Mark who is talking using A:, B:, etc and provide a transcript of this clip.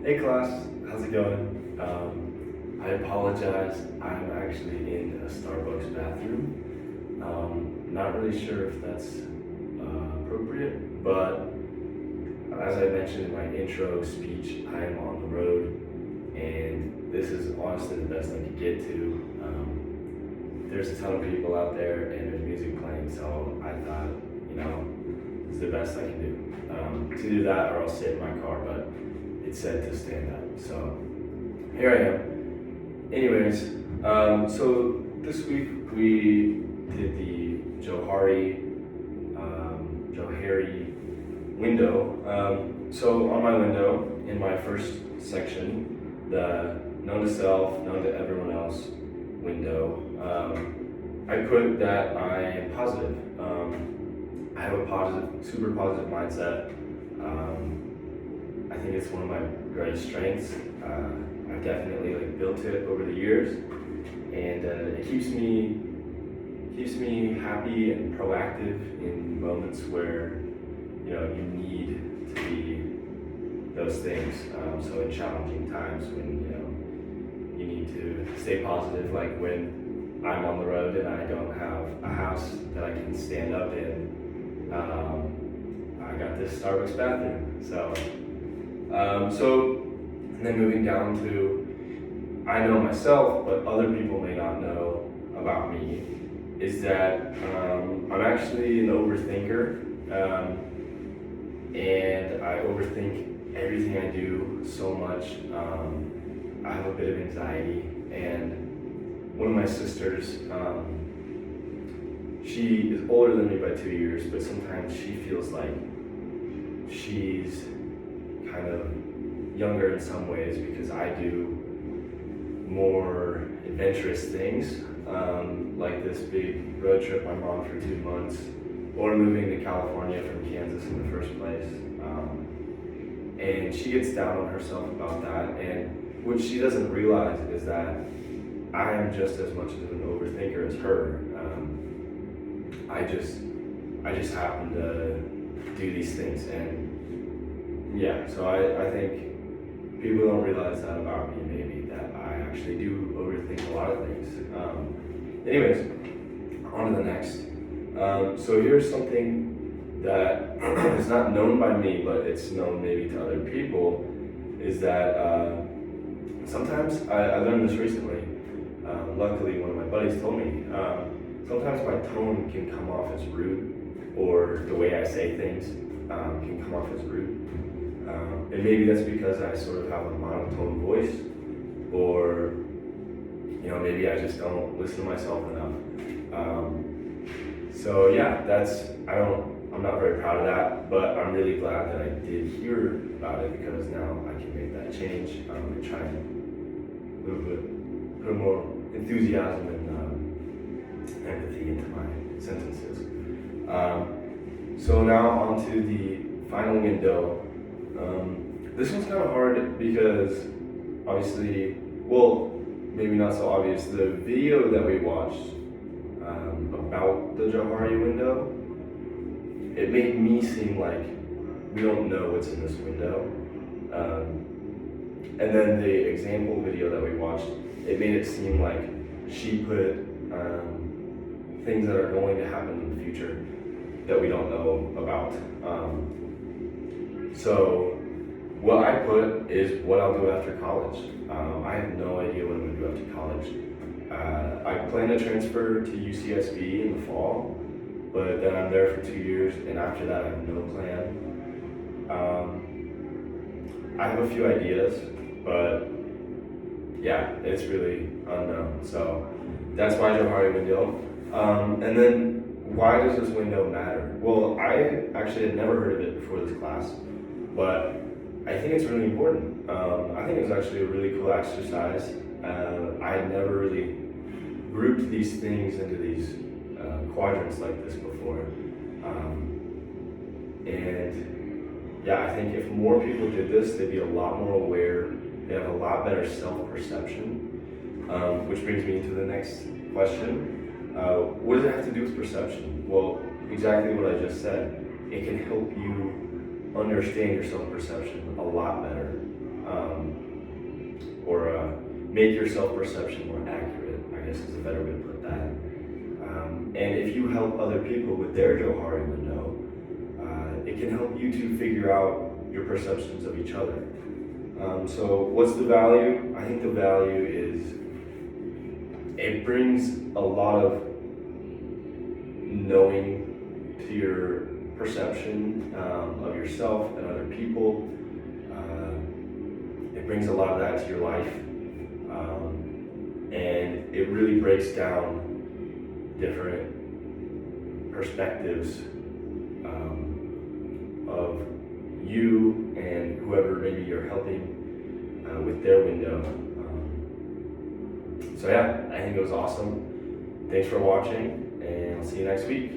A: Hey class, how's it going? I apologize, I'm actually in a Starbucks bathroom. Not really sure if that's appropriate, but as I mentioned in my intro speech, I am on the road, and this is honestly the best I could get to. There's a ton of people out there, and there's music playing, so I thought, it's the best I can do. To do that, or I'll sit in my car, but it said to stand up. So here I am. Anyways, so this week we did the Johari window. So on my window, in my first section, the known to self, known to everyone else window, I put that I am positive. I have a positive, super positive mindset. I think it's one of my greatest strengths. I've definitely built it over the years, and it keeps me happy and proactive in moments where you need to be those things. So in challenging times when you need to stay positive, like when I'm on the road and I don't have a house that I can stand up in. I got this Starbucks bathroom, and then moving down to, I know myself, but other people may not know about me, is that I'm actually an overthinker, and I overthink everything I do so much. I have a bit of anxiety, and one of my sisters, she is older than me by 2 years, but sometimes she feels like she's kind of younger in some ways because I do more adventurous things, like this big road trip I'm on for 2 months, or moving to California from Kansas in the first place. And she gets down on herself about that, and what she doesn't realize is that I am just as much of an overthinker as her. I just happen to do these things, and yeah, so I think people don't realize that about me, maybe, that I actually do overthink a lot of things. Anyways, on to the next. So here's something that is not known by me, but it's known maybe to other people, is that sometimes, I learned this recently, luckily one of my buddies told me, sometimes my tone can come off as rude, or the way I say things can come off as rude. And maybe that's because I sort of have a monotone voice, or maybe I just don't listen to myself enough. So yeah, I'm not very proud of that, but I'm really glad that I did hear about it, because now I can make that change and try and put more enthusiasm and empathy into my sentences. So now on to the final window. This one's kind of hard because obviously, well, maybe not so obvious, the video that we watched about the Johari window, it made me seem like we don't know what's in this window. And then the example video that we watched, it made it seem like she put things that are going to happen in the future that we don't know about. So what I put is what I'll do after college. I have no idea what I'm going to do after college. I plan to transfer to UCSB in the fall, but then I'm there for 2 years, and after that I have no plan. I have a few ideas, but yeah, it's really unknown. So that's my Johari window. And then why does this window matter? Well, I actually had never heard of it before this class, but I think it's really important. I think it's actually a really cool exercise. I had never really grouped these things into these quadrants like this before. And yeah, I think if more people did this, they'd be a lot more aware, they have a lot better self-perception, which brings me to the next question. What does it have to do with perception? Well, exactly what I just said. It can help you understand your self-perception a lot better. make your self-perception more accurate, I guess is a better way to put that. And if you help other people with their Johari window, it can help you to figure out your perceptions of each other. So what's the value? I think the value is it brings a lot of knowing to your perception of yourself and other people. It brings a lot of that to your life. And it really breaks down different perspectives of you and whoever maybe you're helping with their window. So yeah, I think it was awesome. Thanks for watching, and I'll see you next week.